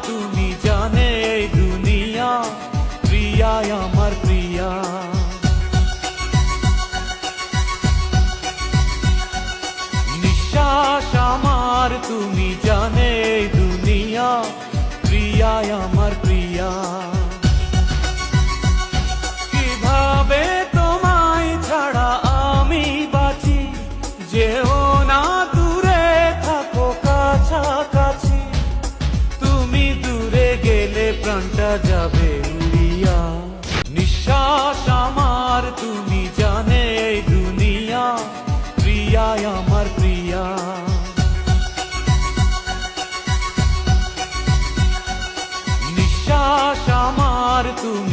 তুমি জানে এই দুনিয়া, প্রিয়া আমার প্রিয়া। নিঃশ্বাস আমার তুমি জানে এই দুনিয়া, প্রিয়া আমার প্রিয়া। কিভাবে তোমায় ছাড়া আমি বাঁচি, যেও না দূরে থাকো কাছাকাছি। তুমি দূরে গেলে প্রাণটা যাবে উড়িয়া। নিঃশ্বাস আমার তুমি জানে এই দুনিয়া, প্রিয়া আমার প্রিয়া। নিঃশ্বাস আমার তুমি